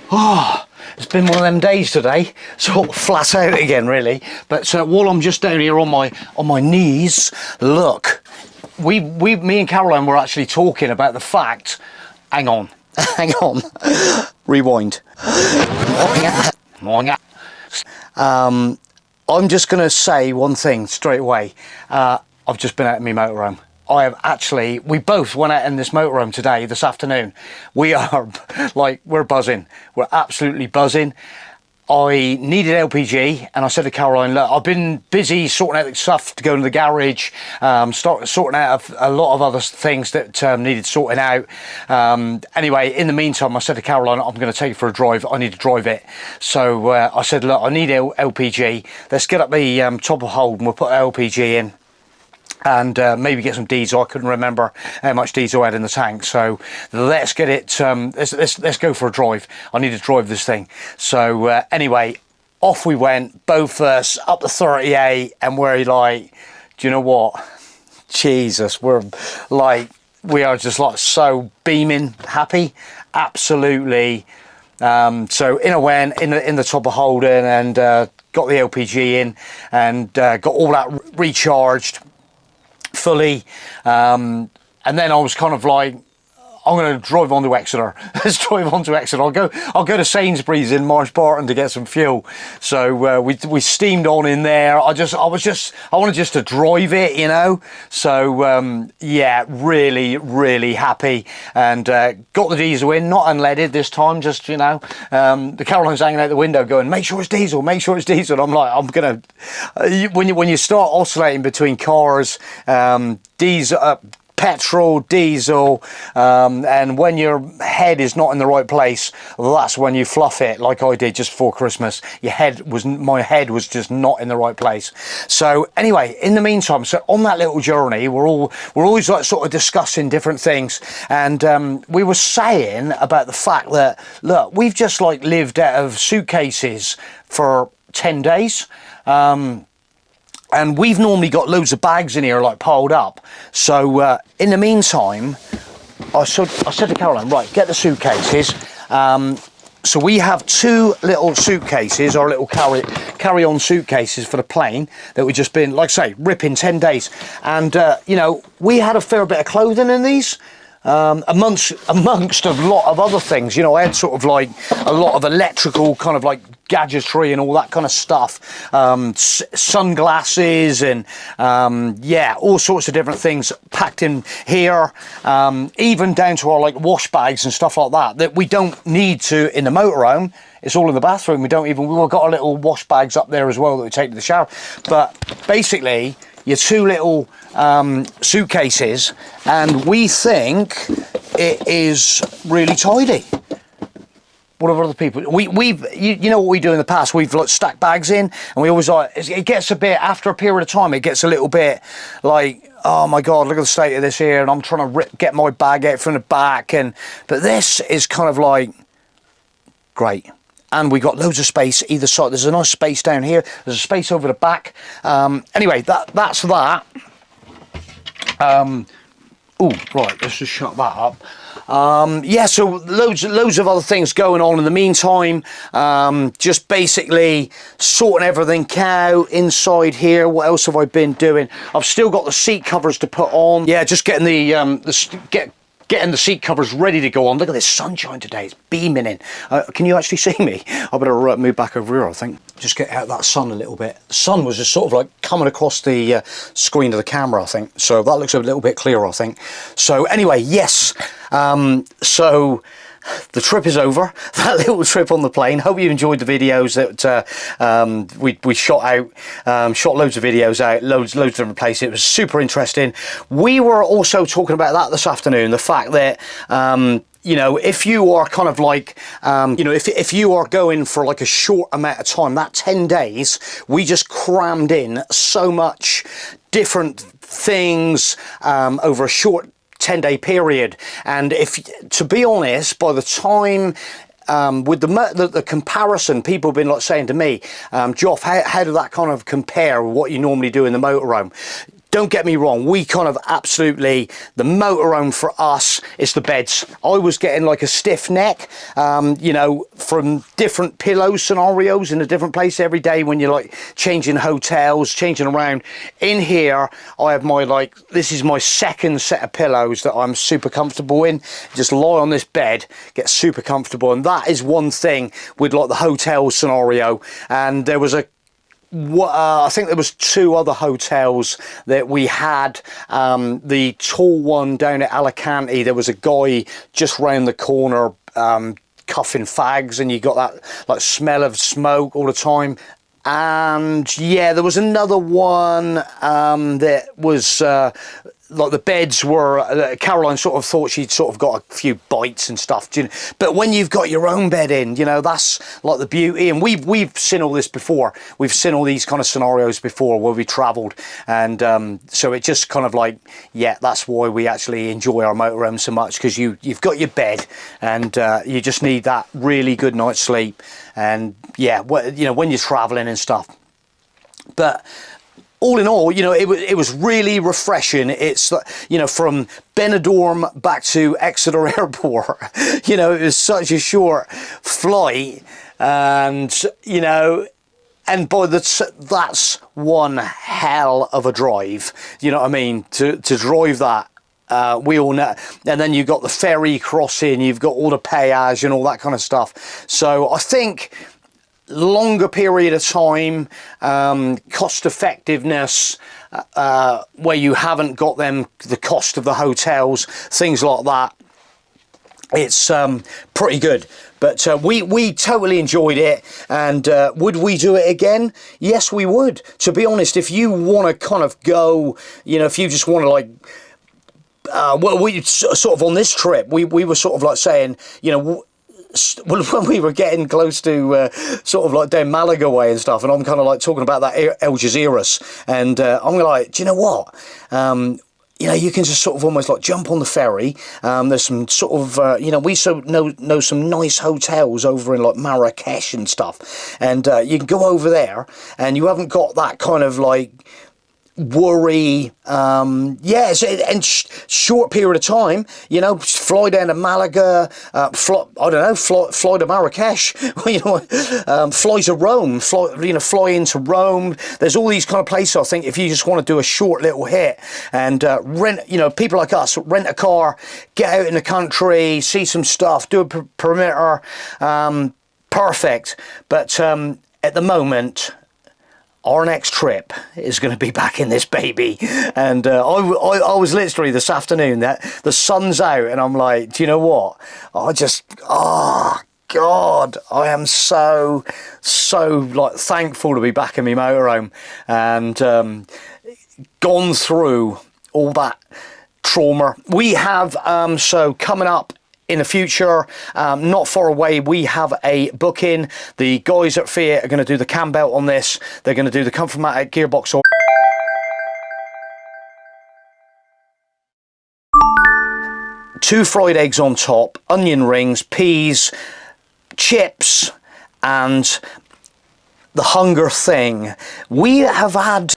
Oh, it's been one of them days today, sort of flat out again, really. But while I'm just down here on my knees, look, me and Caroline were actually talking about the fact. Hang on, hang on, rewind. I'm just going to say one thing straight away. I've just been out in my motorhome. I have actually, we both went out in this motorhome today, this afternoon. We are, like, we're buzzing. We're absolutely buzzing. I needed LPG, and I said to Caroline, look, I've been busy sorting out the stuff to go into the garage, sorting out a lot of other things that needed sorting out. Anyway, in the meantime, I said to Caroline, I'm going to take it for a drive. I need to drive it. So I said, look, I need LPG. Let's get up the top of hold, and we'll put LPG in. And maybe get some diesel. I couldn't remember how much diesel I had in the tank, so let's get it. Let's go for a drive. I need to drive this thing. So anyway, off we went, both of us up the 38, and we're like, do you know what? Jesus, we are just like so beaming happy, absolutely. So in I went in the top of holding and got the LPG in and got all that recharged fully, and then I was kind of like, I'm going to drive on to Exeter. Let's drive on to Exeter. I'll go to Sainsbury's in Marsh Barton to get some fuel. So we steamed on in there. I wanted just to drive it, you know. So yeah, really happy, and got the diesel in, not unleaded this time. Just, you know, the Caroline's hanging out the window going, make sure it's diesel, make sure it's diesel. And I'm like, I'm gonna when you start oscillating between cars, diesel. Petrol, diesel, and when your head is not in the right place, that's when you fluff it, like I did just before Christmas. My head was just not in the right place. So anyway, in the meantime, so on that little journey, we're always like sort of discussing different things, and we were saying about the fact that, look, we've just like lived out of suitcases for 10 days. And we've normally got loads of bags in here, like piled up. So in the meantime, I said to Caroline, right, get the suitcases. So we have two little suitcases, our little carry-on suitcases for the plane that we've just been, like I say, ripping 10 days. And, you know, we had a fair bit of clothing in these. Amongst a lot of other things, you know, I had sort of like a lot of electrical kind of like gadgetry and all that kind of stuff, sunglasses and yeah, all sorts of different things packed in here, even down to our like wash bags and stuff like that we don't need to in the motorhome. It's all in the bathroom. We've got our little wash bags up there as well that we take to the shower. But basically, your two little suitcases, and we think it is really tidy. What have other people? You know what we do in the past? We've like stacked bags in, and we always like, it gets a bit, after a period of time, it gets a little bit like, oh my God, look at the state of this here, and I'm trying to get my bag out from the back, but this is kind of like great. And we got loads of space either side. There's a nice space down here. There's a space over the back. Anyway, that's that. Oh, right, let's just shut that up. Yeah, so loads of other things going on in the meantime. Just basically sorting everything out inside here. What else have I been doing? I've still got the seat covers to put on. Yeah, just getting getting the seat covers ready to go on. Look at this sunshine today, it's beaming in. Can you actually see me? I better move back over here, I think. Just get out that sun a little bit. The sun was just sort of like coming across the screen of the camera, I think. So that looks a little bit clearer, I think. So anyway, yes. So the trip is over, that little trip on the plane. Hope you enjoyed the videos that we shot out, shot loads of videos out, loads of different places. It was super interesting. We were also talking about that this afternoon, the fact that you know, if you are kind of like, you know, if you are going for like a short amount of time, that 10 days, we just crammed in so much different things over a short 10-day period. And if, to be honest, by the time with the comparison, people have been like saying to me, Joff, how did that kind of compare with what you normally do in the motorhome? don't get me wrong, we kind of absolutely, the motorhome for us is the beds. I was getting like a stiff neck, you know, from different pillow scenarios in a different place every day when you're like changing hotels, changing around. In here, I have my, like, this is my second set of pillows that I'm super comfortable in. Just lie on this bed, get super comfortable, and that is one thing with like the hotel scenario. And there was I think there was 2 other hotels that we had. The tall one down at Alicante, there was a guy just round the corner cuffing fags, and you got that like smell of smoke all the time. And yeah, there was another one that was like the beds were, Caroline sort of thought she'd sort of got a few bites and stuff, you know? But when you've got your own bed in, you know, that's like the beauty. And we've seen all this before. We've seen all these kind of scenarios before where we travelled, and so it just kind of like, yeah, that's why we actually enjoy our motorhome so much, because you've got your bed, and you just need that really good night's sleep. And yeah, you know, when you're travelling and stuff. But all in all, you know, it was really refreshing. It's, you know, from Benidorm back to Exeter Airport, you know, it was such a short flight, and, you know, and boy, that's one hell of a drive, you know what I mean, to drive that. We all know, and then you've got the ferry crossing, you've got all the payage and all that kind of stuff. So I think longer period of time, cost effectiveness, where you haven't got the cost of the hotels, things like that, it's pretty good. But we totally enjoyed it, and would we do it again? Yes, we would. To be honest, if you want to kind of go, you know, if you just want to like, well, we sort of on this trip, we were sort of like saying, you know, when we were getting close to sort of like down Malaga way and stuff, and I'm kind of like talking about that Algeciras, and I'm like, do you know what? You know, you can just sort of almost like jump on the ferry. There's some sort of, you know, we know some nice hotels over in like Marrakesh and stuff, and you can go over there, and you haven't got that kind of like worry, yeah, and short period of time, you know, fly down to Malaga, fly to Marrakesh, you know, fly to Rome, fly into Rome. There's all these kind of places, I think, if you just want to do a short little hit, and rent, you know, people like us, rent a car, get out in the country, see some stuff, do a perimeter, perfect. But at the moment, our next trip is going to be back in this baby, and I was literally this afternoon, that the sun's out, and I'm like, do you know what? Oh God, I am so like thankful to be back in my motorhome, and gone through all that trauma. We have so coming up in the future, not far away, we have a booking. The guys at Fiat are going to do the cam belt on this. They're going to do the Comfortmatic gearbox oil. 2 fried eggs on top, onion rings, peas, chips, and the hunger thing. We have had